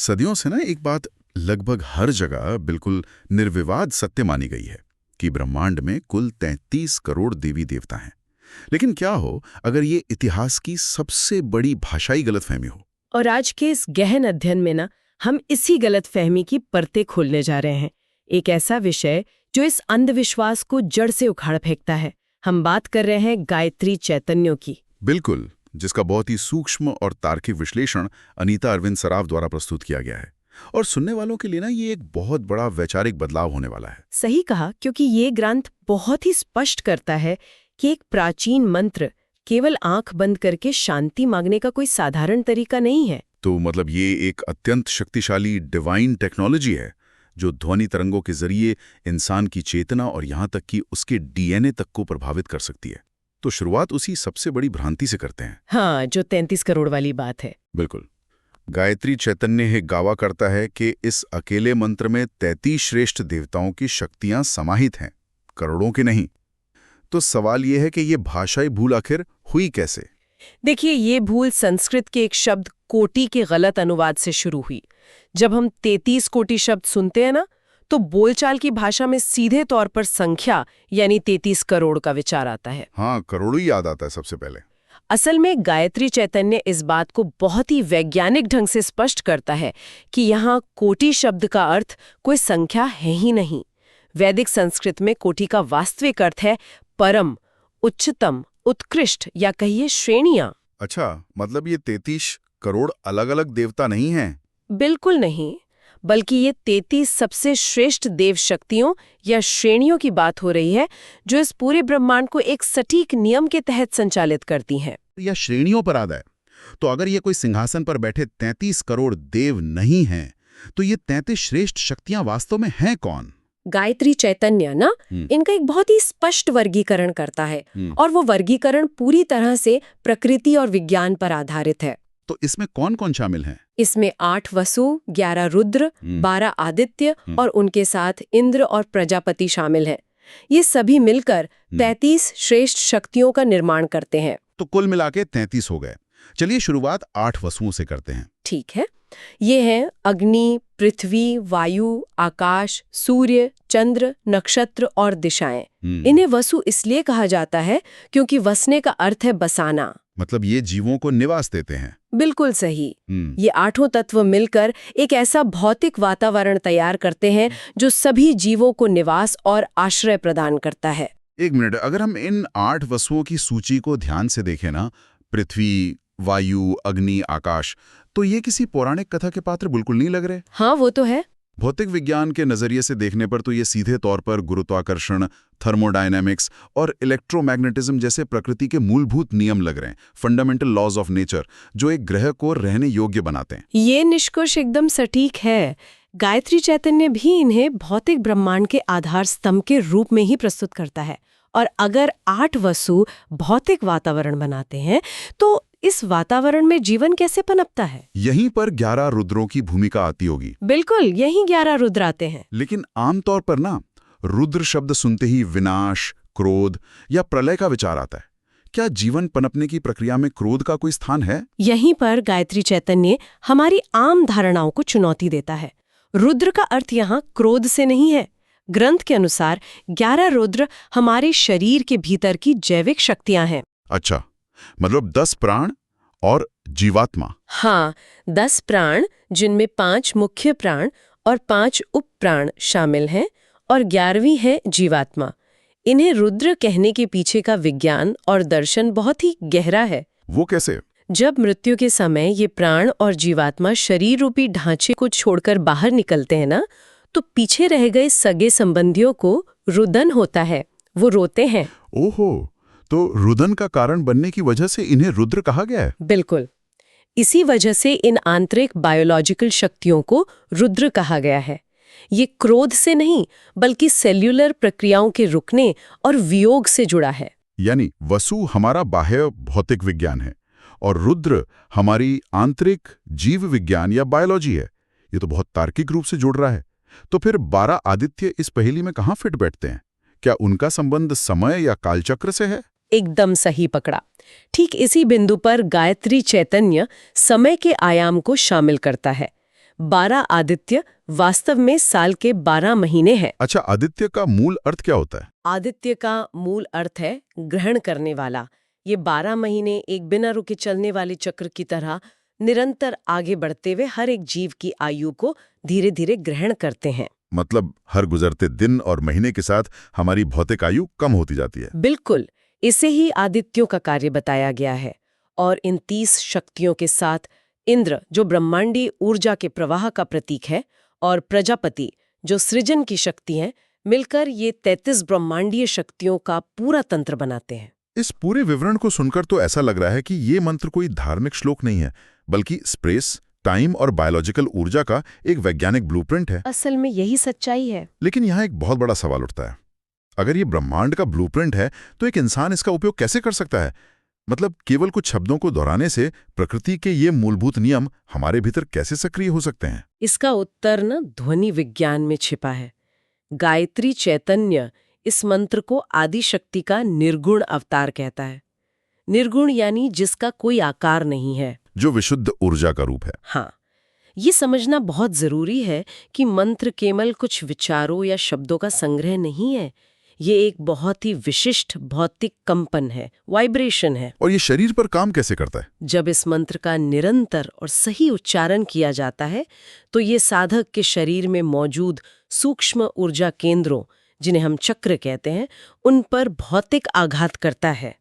सदियों से ना एक बात लगभग हर जगह बिल्कुल निर्विवाद सत्य मानी गई है कि ब्रह्मांड में कुल 33 करोड़ देवी देवता हैं। लेकिन क्या हो अगर ये इतिहास की सबसे बड़ी भाषाई गलतफहमी हो? और आज के इस गहन अध्ययन में ना हम इसी गलतफहमी की परतें खोलने जा रहे हैं। एक ऐसा विषय जो इस अंधविश्वास को जड़ से उखाड़ फेंकता है। हम बात कर रहे हैं गायत्री चैतन्यों की। बिल्कुल, जिसका बहुत ही सूक्ष्म और तार्किक विश्लेषण अनीता अरविंद सराफ द्वारा प्रस्तुत किया गया है। और सुनने वालों के लिए ना ये एक बहुत बड़ा वैचारिक बदलाव होने वाला है। सही कहा, क्योंकि ये ग्रंथ बहुत ही स्पष्ट करता है कि एक प्राचीन मंत्र केवल आंख बंद करके शांति मांगने का कोई साधारण तरीका नहीं है। तो मतलब ये एक अत्यंत शक्तिशाली डिवाइन टेक्नोलॉजी है जो ध्वनि तरंगों के जरिए इंसान की चेतना और यहाँ तक कि उसके डीएनए तक को प्रभावित कर सकती है। तो शुरुआत उसी सबसे बड़ी भ्रांति से करते हैं। हाँ, जो 33 करोड़ वाली बात है। बिल्कुल। गायत्री चैतन्य है दावा करता है कि इस अकेले मंत्र में 33 श्रेष्ठ देवताओं की शक्तियां समाहित हैं, करोड़ों की नहीं। तो सवाल यह है कि ये भाषाई भूल आखिर हुई कैसे? देखिए, ये भूल संस्कृत के एक शब्द कोटि के गलत अनुवाद से शुरू हुई। जब हम 33 कोटि शब्द सुनते हैं ना, तो बोलचाल की भाषा में सीधे तौर पर संख्या यानी 33 करोड़ का विचार आता है। हाँ, करोड़ों ही याद आता है सबसे पहले। असल में गायत्री चैतन्य इस बात को बहुत ही वैज्ञानिक ढंग से स्पष्ट करता है कि यहाँ कोटि शब्द का अर्थ कोई संख्या है ही नहीं। वैदिक संस्कृत में कोटि का वास्तविक अर्थ है परम, उच्चतम, उत्कृष्ट या कहिए श्रेणियां। अच्छा, मतलब ये 33 करोड़ अलग अलग देवता नहीं हैं? बिल्कुल नहीं, बल्कि ये 33 सबसे श्रेष्ठ देव शक्तियों या श्रेणियों की बात हो रही है जो इस पूरे ब्रह्मांड को एक सटीक नियम के तहत संचालित करती हैं। या श्रेणियों पर आधा है। तो अगर ये कोई सिंहासन पर बैठे 33 करोड़ देव नहीं हैं, तो ये 33 श्रेष्ठ शक्तियां वास्तव में हैं कौन? गायत्री चैतन्य ना इनका एक बहुत ही स्पष्ट वर्गीकरण करता है और वो वर्गीकरण पूरी तरह से प्रकृति और विज्ञान पर आधारित है। तो इसमें कौन कौन शामिल हैं? इसमें 8 वसु, 11 रुद्र, 12 आदित्य और उनके साथ इंद्र और प्रजापति शामिल हैं। ये सभी मिलकर 33 श्रेष्ठ शक्तियों का निर्माण करते हैं। तो कुल मिला के 33 हो गए। चलिए शुरुआत 8 वसुओं से करते हैं। ठीक है। ये हैं अग्नि, पृथ्वी, वायु, आकाश, सूर्य, चंद्र, नक्षत्र और दिशाएं। इन्हें वसु इसलिए कहा जाता है क्योंकि वसने का अर्थ है बसाना। मतलब ये जीवों को निवास देते हैं। बिल्कुल सही। ये 8 तत्व मिलकर एक ऐसा भौतिक वातावरण तैयार करते हैं जो सभी जीवों को निवास और आश्रय प्रदान करता है। एक मिनट, अगर हम इन 8 वसुओं की सूची को ध्यान से देखें ना, पृथ्वी, वायु, अग्नि, आकाश, तो ये किसी पौराणिक कथा के पात्र बिल्कुल नहीं लग रहे। हाँ, वो तो है। भौतिक विज्ञान के नजरिए से देखने पर तो ये सीधे तौर पर गुरुत्वाकर्षण, थर्मोडायनामिक्स और इलेक्ट्रोमैग्नेटिज्म जैसे प्रकृति के मूलभूत नियम लग रहे हैं, फंडामेंटल लॉज ऑफ नेचर, जो एक ग्रह को रहने योग्य बनाते हैं। ये निष्कर्ष एकदम सटीक है। गायत्री चैतन्य भी इन्हें भौतिक ब्रह्मांड के आधार स्तंभ के रूप में ही प्रस्तुत करता है। और अगर 8 वसु भौतिक वातावरण बनाते हैं, तो इस वातावरण में जीवन कैसे पनपता है? यहीं पर 11 रुद्रों की भूमिका आती होगी। बिल्कुल, यहीं 11 रुद्र आते हैं। लेकिन आमतौर पर ना रुद्र शब्द सुनते ही विनाश, क्रोध या प्रलय का विचार आता है। क्या जीवन पनपने की प्रक्रिया में क्रोध का कोई स्थान है? यहीं पर गायत्री चैतन्य हमारी आम धारणाओं को चुनौती देता है। रुद्र का अर्थ यहाँ क्रोध से नहीं है। ग्रंथ के अनुसार 11 रुद्र हमारे शरीर के भीतर की जैविक शक्तियां हैं। अच्छा, मतलब 10 प्राण और जीवात्मा। हाँ, 10 प्राण जिनमें 5 मुख्य प्राण और 5 उप प्राण शामिल हैं और 11वीं है जीवात्मा। इन्हें रुद्र कहने के पीछे का विज्ञान और दर्शन बहुत ही गहरा है। वो कैसे? जब मृत्यु के समय ये प्राण और जीवात्मा शरीर रूपी ढांचे को छोड़कर बाहर निकलते हैं ना, तो पीछे रह गए सगे संबंधियों को रुदन होता है, वो रोते हैं। ओहो, तो रुदन का कारण बनने की वजह से इन्हें रुद्र कहा गया है? बिल्कुल, इसी वजह से इन आंतरिक बायोलॉजिकल शक्तियों को रुद्र कहा गया है। ये क्रोध से नहीं, बल्कि सेल्यूलर प्रक्रियाओं के रुकने और वियोग से जुड़ा है। यानी वसु हमारा बाह्य भौतिक विज्ञान है और रुद्र हमारी आंतरिक जीव विज्ञान या बायोलॉजी है। ये तो बहुत तार्किक रूप से जुड़ रहा है। तो फिर 12 आदित्य इस पहेली में कहाँ फिट बैठते हैं? क्या उनका संबंध समय या कालचक्र से है? एकदम सही पकड़ा। ठीक इसी बिंदु पर गायत्री चैतन्य समय के आयाम को शामिल करता है। 12 आदित्य वास्तव में साल के 12 महीने हैं। अच्छा, आदित्य का मूल अर्थ क्या होता है? आदित्य का मूल अर्थ है ग्रहण करने वाला। ये 12 महीने एक बिना रुके चलने वाले चक्र की तरह निरंतर आगे बढ़ते हुए हर एक जीव की आयु को धीरे धीरे ग्रहण करते हैं। मतलब हर गुजरते दिन और महीने के साथ हमारी भौतिक आयु कम होती जाती है। बिल्कुल, इसे ही आदित्यों का कार्य बताया गया है। और इन 30 शक्तियों के साथ इंद्र, जो ब्रह्मांडीय ऊर्जा के प्रवाह का प्रतीक है, और प्रजापति, जो सृजन की शक्ति है, मिलकर ये 33 ब्रह्मांडीय शक्तियों का पूरा तंत्र बनाते हैं। इस पूरे विवरण को सुनकर तो ऐसा लग रहा है कि ये मंत्र कोई धार्मिक श्लोक नहीं है, बल्कि स्पेस, टाइम और बायोलॉजिकल ऊर्जा का एक वैज्ञानिक ब्लूप्रिंट है। असल में यही सच्चाई है। लेकिन यहाँ एक बहुत बड़ा सवाल उठता है। अगर ये ब्रह्मांड का ब्लूप्रिंट है, तो एक इंसान इसका उपयोग कैसे कर सकता है? मतलब केवल कुछ शब्दों को दोहराने से प्रकृति के ये मूलभूत नियम हमारे भीतर कैसे सक्रिय हो सकते हैं? इसका उत्तर न ध्वनि विज्ञान में छिपा है। गायत्री चैतन्य इस मंत्र को आदि शक्ति का निर्गुण अवतार कहता है। निर्गुण यानी जिसका कोई आकार नहीं है, जो विशुद्ध ऊर्जा का रूप है। हाँ, ये समझना बहुत जरूरी है कि मंत्र केवल कुछ विचारों या शब्दों का संग्रह नहीं है। ये एक बहुत ही विशिष्ट भौतिक कंपन है, वाइब्रेशन है। और ये शरीर पर काम कैसे करता है? जब इस मंत्र का निरंतर और सही उच्चारण किया जाता है, तो ये साधक के शरीर में मौजूद सूक्ष्म ऊर्जा केंद्रों, जिन्हें हम चक्र कहते हैं, उन पर भौतिक आघात करता है।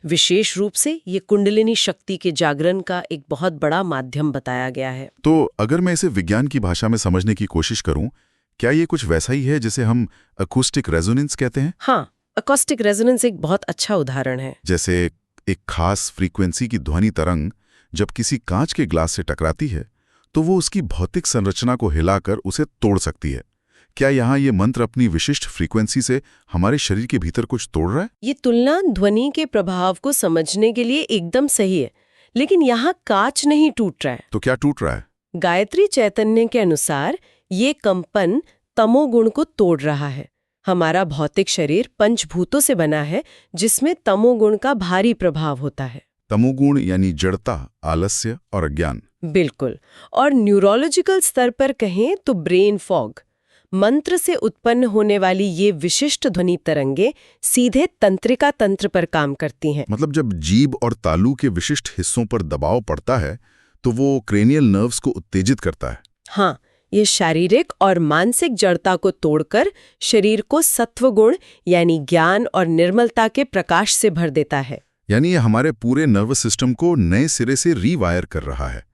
विशेष रूप से ये कुंडलिनी शक्ति के जागरण का एक बहुत बड़ा माध्यम बताया गया है। तो अगर मैं इसे विज्ञान की भाषा में समझने की कोशिश करूं, क्या ये कुछ वैसा ही है जिसे हम अकूस्टिक रेजोनेंस कहते हैं? हाँ, अकॉस्टिक रेजोनेंस एक बहुत अच्छा उदाहरण है। जैसे एक खास फ्रीक्वेंसी की ध्वनि तरंग जब किसी कांच के ग्लास से टकराती है, तो वो उसकी भौतिक संरचना को हिलाकर उसे तोड़ सकती है। क्या यहाँ ये मंत्र अपनी विशिष्ट फ्रीक्वेंसी से हमारे शरीर के भीतर कुछ तोड़ रहा है? ये तुलना ध्वनि के प्रभाव को समझने के लिए एकदम सही है, लेकिन यहाँ कांच नहीं टूट रहा है। तो क्या टूट रहा है? गायत्री चैतन्य के अनुसार ये कंपन तमोगुण को तोड़ रहा है। हमारा भौतिक शरीर पंचभूतों से बना है, जिसमें तमोगुण का भारी प्रभाव होता है। तमोगुण यानी जड़ता, आलस्य और अज्ञान। बिल्कुल। और न्यूरोलॉजिकल स्तर पर कहें तो ब्रेन फॉग। मंत्र से उत्पन्न होने वाली ये विशिष्ट ध्वनि तरंगे सीधे तंत्रिका तंत्र पर काम करती हैं। मतलब जब जीभ और तालू के विशिष्ट हिस्सों पर दबाव पड़ता है, तो वो क्रेनियल नर्व्स को उत्तेजित करता है। हाँ, ये शारीरिक और मानसिक जड़ता को तोड़कर शरीर को सत्वगुण यानी ज्ञान और निर्मलता के प्रकाश से भर देता है। यानी ये हमारे पूरे नर्वस सिस्टम को नए सिरे से रीवायर कर रहा है,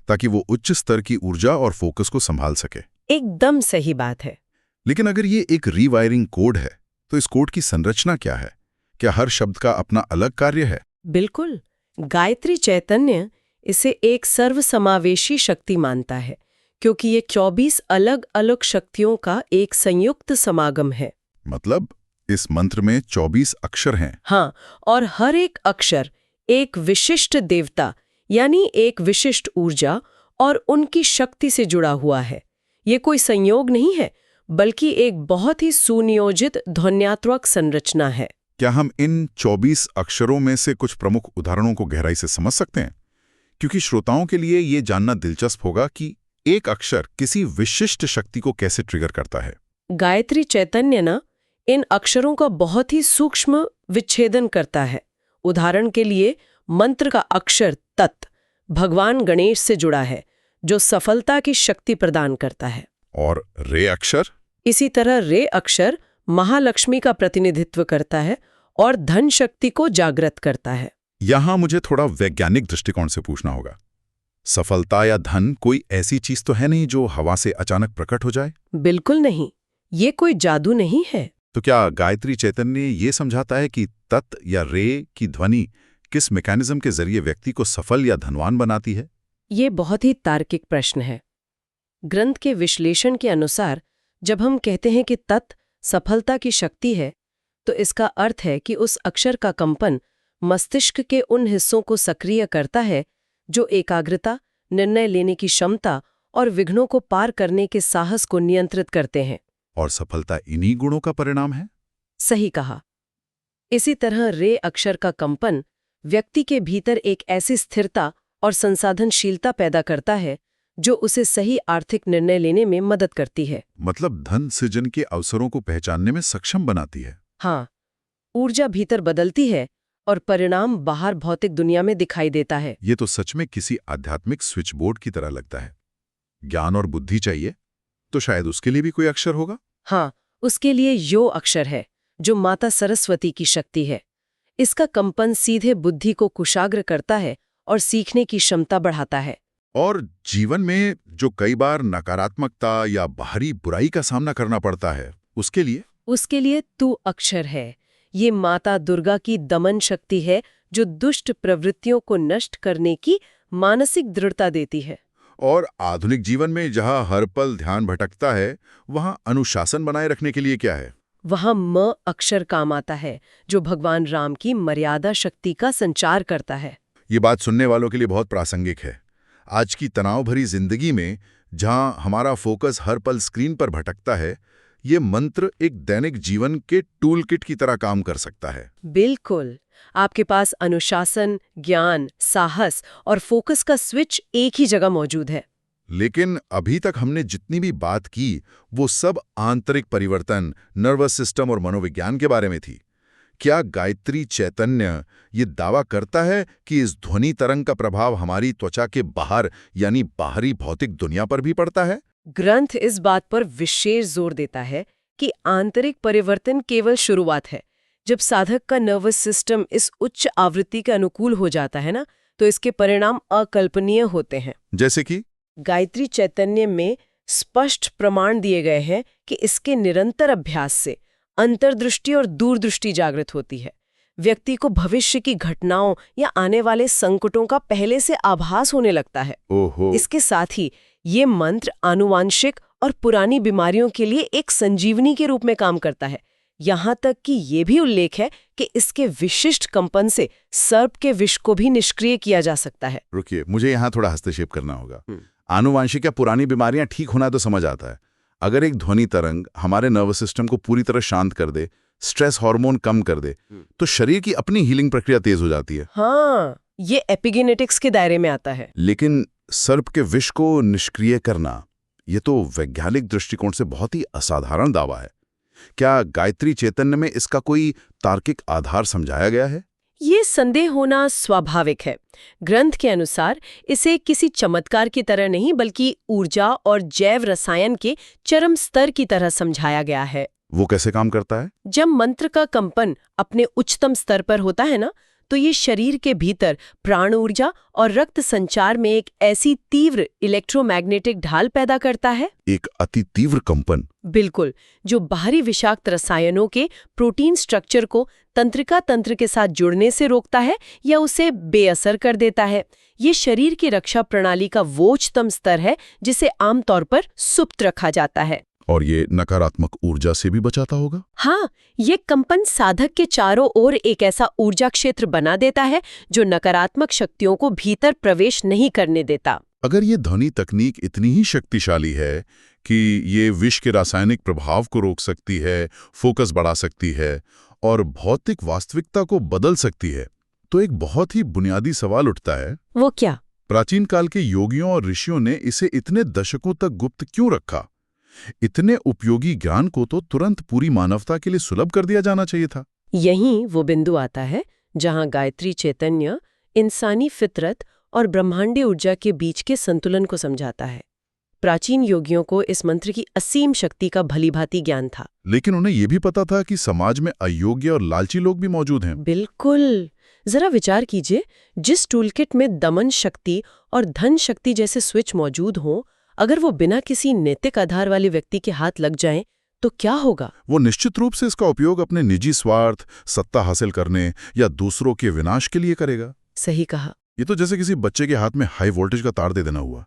ताकि वो उच्च स्तर की ऊर्जा और फोकस को संभाल सके। एकदम सही बात है। लेकिन अगर ये एक रीवायरिंग कोड है, तो इस कोड की संरचना क्या है? क्या हर शब्द का अपना अलग कार्य है? बिल्कुल। गायत्री चैतन्य इसे एक सर्वसमावेशी शक्ति मानता है, क्योंकि ये 24 अलग अलग शक्तियों का एक संयुक्त समागम है। मतलब इस मंत्र में 24 अक्षर हैं। हाँ, और हर एक अक्षर एक विशिष्ट देवता यानी एक विशिष्ट ऊर्जा और उनकी शक्ति से जुड़ा हुआ है। ये कोई संयोग नहीं है, बल्कि एक बहुत ही सुनियोजित ध्वन्यात्मक संरचना है। क्या हम इन 24 अक्षरों में से कुछ प्रमुख उदाहरणों को गहराई से समझ सकते हैं? क्योंकि श्रोताओं के लिए ये जानना दिलचस्प होगा कि एक अक्षर किसी विशिष्ट शक्ति को कैसे ट्रिगर करता है। गायत्री चैतन्य ना इन अक्षरों का बहुत ही सूक्ष्म विच्छेदन करता है। उदाहरण के लिए मंत्र का अक्षर तत् भगवान गणेश से जुड़ा है, जो सफलता की शक्ति प्रदान करता है। और रे अक्षर? इसी तरह रे अक्षर महालक्ष्मी का प्रतिनिधित्व करता है और धन शक्ति को जागृत करता है। यहां मुझे थोड़ा वैज्ञानिक दृष्टिकोण से पूछना होगा। सफलता या धन कोई ऐसी चीज तो है नहीं जो हवा से अचानक प्रकट हो जाए? बिल्कुल नहीं, ये कोई जादू नहीं है। तो क्या गायत्री चैतन्य ये समझाता है कि तत् या रे की ध्वनि किस मैकेनिज्म के जरिए व्यक्ति को सफल या धनवान बनाती है? ये बहुत ही तार्किक प्रश्न है। ग्रंथ के विश्लेषण के अनुसार जब हम कहते हैं कि तत् सफलता की शक्ति है, तो इसका अर्थ है कि उस अक्षर का कंपन मस्तिष्क के उन हिस्सों को सक्रिय करता है जो एकाग्रता, निर्णय लेने की क्षमता और विघ्नों को पार करने के साहस को नियंत्रित करते हैं। और सफलता इन्हीं गुणों का परिणाम है? सही कहा। इसी तरह रे अक्षर का कंपन व्यक्ति के भीतर एक ऐसी स्थिरता और संसाधनशीलता पैदा करता है जो उसे सही आर्थिक निर्णय लेने में मदद करती है। मतलब धन सृजन के अवसरों को पहचानने में सक्षम बनाती है। हाँ, ऊर्जा भीतर बदलती है और परिणाम बाहर भौतिक दुनिया में दिखाई देता है। ये तो सच में किसी आध्यात्मिक स्विच बोर्ड की तरह लगता है। ज्ञान और बुद्धि चाहिए तो शायद उसके लिए भी कोई अक्षर होगा। हाँ, उसके लिए यो अक्षर है, जो माता सरस्वती की शक्ति है। इसका कंपन सीधे बुद्धि को कुशाग्र करता है और सीखने की क्षमता बढ़ाता है। और जीवन में जो कई बार नकारात्मकता या बाहरी बुराई का सामना करना पड़ता है, उसके लिए तू अक्षर है। ये माता दुर्गा की दमन शक्ति है, जो दुष्ट प्रवृत्तियों को नष्ट करने की मानसिक दृढ़ता देती है। और आधुनिक जीवन में जहां हर पल ध्यान भटकता है, वहां अनुशासन बनाए रखने के लिए क्या है? वहां म अक्षर काम आता है, जो भगवान राम की मर्यादा शक्ति का संचार करता है। ये बात सुनने वालों के लिए बहुत प्रासंगिक है। आज की तनाव भरी जिंदगी में जहां हमारा फोकस हर पल स्क्रीन पर भटकता है, ये मंत्र एक दैनिक जीवन के टूल किट की तरह काम कर सकता है। बिल्कुल, आपके पास अनुशासन, ज्ञान, साहस और फोकस का स्विच एक ही जगह मौजूद है। लेकिन अभी तक हमने जितनी भी बात की, वो सब आंतरिक परिवर्तन, नर्वस सिस्टम और मनोविज्ञान के बारे में थी। क्या गायत्री चैतन्य ये दावा करता है कि इस ध्वनि तरंग का प्रभाव हमारी त्वचा के बाहर यानी बाहरी भौतिक दुनिया पर भी पड़ता है? ग्रंथ इस बात पर विशेष जोर देता है कि आंतरिक परिवर्तन केवल शुरुआत है। जब साधक का नर्वस सिस्टम इस उच्च आवृत्ति के अनुकूल हो जाता है ना, तो इसके परिणाम अकल्पनीय होते हैं। जैसे कि गायत्री चैतन्य में स्पष्ट प्रमाण दिए गए हैं कि इसके निरंतर अभ्यास से अंतर्दृष्टि और दूरदृष्टि जागृत होती है। व्यक्ति को भविष्य की घटनाओं या आने वाले संकटों का पहले से आभास होने लगता है। ओहो। इसके साथ ही ये मंत्र आनुवांशिक और पुरानी बीमारियों के लिए एक संजीवनी के रूप में काम करता है। यहाँ तक कि ये भी उल्लेख है कि इसके विशिष्ट कंपन से सर्प के विष को भी निष्क्रिय किया जा सकता है। रुकिए, मुझे यहाँ थोड़ा हस्तक्षेप करना होगा। आनुवांशिक या पुरानी बीमारियां ठीक होना तो समझ आता है। अगर एक ध्वनि तरंग हमारे नर्वस सिस्टम को पूरी तरह शांत कर दे, स्ट्रेस हार्मोन कम कर दे, तो शरीर की अपनी हीलिंग प्रक्रिया तेज हो जाती है। हाँ, ये एपिजेनेटिक्स के दायरे में आता है। लेकिन सर्प के विष को निष्क्रिय करना, ये तो वैज्ञानिक दृष्टिकोण से बहुत ही असाधारण दावा है। क्या गायत्री चैतन्य में इसका कोई तार्किक आधार समझाया गया है? ये संदेह होना स्वाभाविक है। ग्रंथ के अनुसार इसे किसी चमत्कार की तरह नहीं, बल्कि ऊर्जा और जैव रसायन के चरम स्तर की तरह समझाया गया है। वो कैसे काम करता है? जब मंत्र का कंपन अपने उच्चतम स्तर पर होता है ना, तो ये शरीर के भीतर प्राण ऊर्जा और रक्त संचार में एक ऐसी तीव्र इलेक्ट्रोमैग्नेटिक ढाल पैदा करता है। एक अति तीव्र कंपन? बिल्कुल, जो बाहरी विषाक्त रसायनों के प्रोटीन स्ट्रक्चर को तंत्रिका तंत्र के साथ जुड़ने से रोकता है या उसे बेअसर कर देता है। ये शरीर की रक्षा प्रणाली का वो उच्चतम स्तर है जिसे आमतौर पर सुप्त रखा जाता है। और ये नकारात्मक ऊर्जा से भी बचाता होगा? हाँ, ये कंपन साधक के चारों ओर एक ऐसा ऊर्जा क्षेत्र बना देता है जो नकारात्मक शक्तियों को भीतर प्रवेश नहीं करने देता। अगर ये ध्वनि तकनीक इतनी ही शक्तिशाली है कि ये विष के रासायनिक प्रभाव को रोक सकती है, फोकस बढ़ा सकती है और भौतिक वास्तविकता को बदल सकती है, तो एक बहुत ही बुनियादी सवाल उठता है। वो क्या? प्राचीन काल के योगियों और ऋषियों ने इसे इतने दशकों तक गुप्त क्यों रखा? इतने उपयोगी ज्ञान को तो तुरंत पूरी मानवता के लिए सुलभ कर दिया जाना चाहिए था। यहीं वो बिंदु आता है जहां गायत्री चैतन्य इंसानी फितरत और ब्रह्मांडीय ऊर्जा के बीच के संतुलन को समझाता है। प्राचीन योगियों को इस मंत्र की असीम शक्ति का भलीभांति ज्ञान था, लेकिन उन्हें यह भी पता था कि समाज में अयोग्य और लालची लोग भी मौजूद हैं। बिल्कुल। जरा विचार कीजिए, जिस टूलकिट में दमन शक्ति और धन शक्ति जैसे स्विच मौजूद हों, अगर वो बिना किसी नैतिक आधार वाले व्यक्ति के हाथ लग जाएं, तो क्या होगा? वो निश्चित रूप से इसका उपयोग अपने निजी स्वार्थ, सत्ता हासिल करने या दूसरों के विनाश के लिए करेगा। सही कहा। ये तो जैसे किसी बच्चे के हाथ में हाई वोल्टेज का तार दे देना हुआ।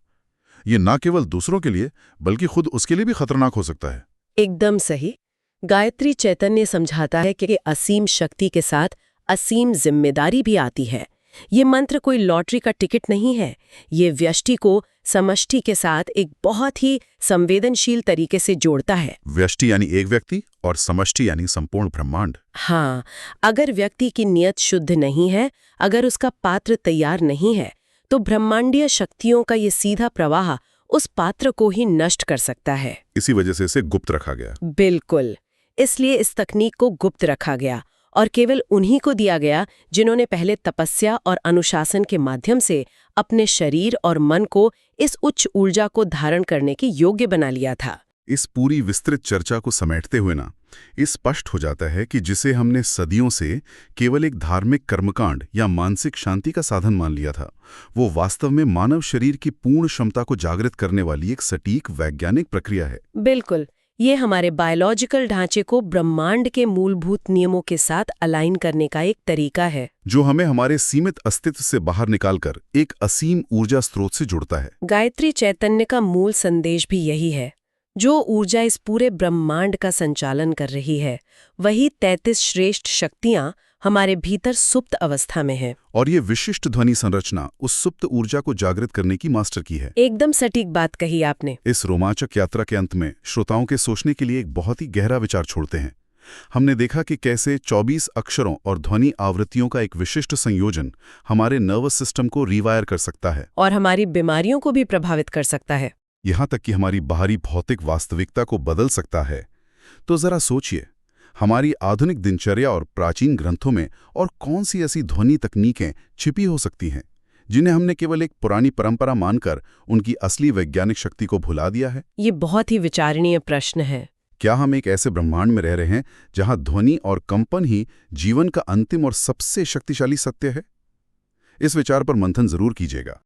ये न केवल दूसरों के लिए बल्कि खुद उसके लिए भी खतरनाक हो सकता है। एकदम सही। गायत्री चैतन्य समझाता है कि असीम शक्ति के साथ असीम जिम्मेदारी भी आती है। ये मंत्र कोई लॉटरी का टिकट नहीं है। ये व्यष्टि को समष्टि के साथ एक बहुत ही संवेदनशील तरीके से जोड़ता है। व्यष्टि यानी एक व्यक्ति और समष्टि यानी संपूर्ण ब्रह्मांड। हाँ, अगर व्यक्ति की नियत शुद्ध नहीं है, अगर उसका पात्र तैयार नहीं है, तो ब्रह्मांडीय शक्तियों का ये सीधा प्रवाह उस पात्र को ही नष्ट कर सकता है। इसी वजह से इसे गुप्त रखा गया। बिल्कुल। इसलिए इस तकनीक को गुप्त रखा गया और केवल उन्हीं को दिया गया जिन्होंने पहले तपस्या और अनुशासन के माध्यम से अपने शरीर और मन को इस उच्च ऊर्जा को धारण करने के योग्य बना लिया था। इस पूरी विस्तृत चर्चा को समेटते हुए ना, इस स्पष्ट हो जाता है कि जिसे हमने सदियों से केवल एक धार्मिक कर्मकांड या मानसिक शांति का साधन मान लिया था, वो वास्तव में मानव शरीर की पूर्ण क्षमता को जागृत करने वाली एक सटीक वैज्ञानिक प्रक्रिया है। बिल्कुल। ये हमारे बायोलॉजिकल ढांचे को ब्रह्मांड के मूलभूत नियमों के साथ अलाइन करने का एक तरीका है, जो हमें हमारे सीमित अस्तित्व से बाहर निकालकर एक असीम ऊर्जा स्रोत से जुड़ता है। गायत्री चैतन्य का मूल संदेश भी यही है। जो ऊर्जा इस पूरे ब्रह्मांड का संचालन कर रही है, वही 33 श्रेष्ठ शक्तियां हमारे भीतर सुप्त अवस्था में है। और ये विशिष्ट ध्वनि संरचना उस सुप्त ऊर्जा को जागृत करने की मास्टर की है। एकदम सटीक बात कही आपने। इस रोमांचक यात्रा के अंत में श्रोताओं के सोचने के लिए एक बहुत ही गहरा विचार छोड़ते हैं। हमने देखा कि कैसे 24 अक्षरों और ध्वनि आवृत्तियों का एक विशिष्ट संयोजन हमारे नर्वस सिस्टम को रीवायर कर सकता है और हमारी बीमारियों को भी प्रभावित कर सकता है। यहाँ तक कि हमारी बाहरी भौतिक वास्तविकता को बदल सकता है। तो जरा सोचिए, हमारी आधुनिक दिनचर्या और प्राचीन ग्रंथों में और कौन सी ऐसी ध्वनि तकनीकें छिपी हो सकती हैं जिन्हें हमने केवल एक पुरानी परंपरा मानकर उनकी असली वैज्ञानिक शक्ति को भुला दिया है? ये बहुत ही विचारणीय प्रश्न है। क्या हम एक ऐसे ब्रह्मांड में रह रहे हैं जहां ध्वनि और कंपन ही जीवन का अंतिम और सबसे शक्तिशाली सत्य है? इस विचार पर मंथन जरूर कीजिएगा।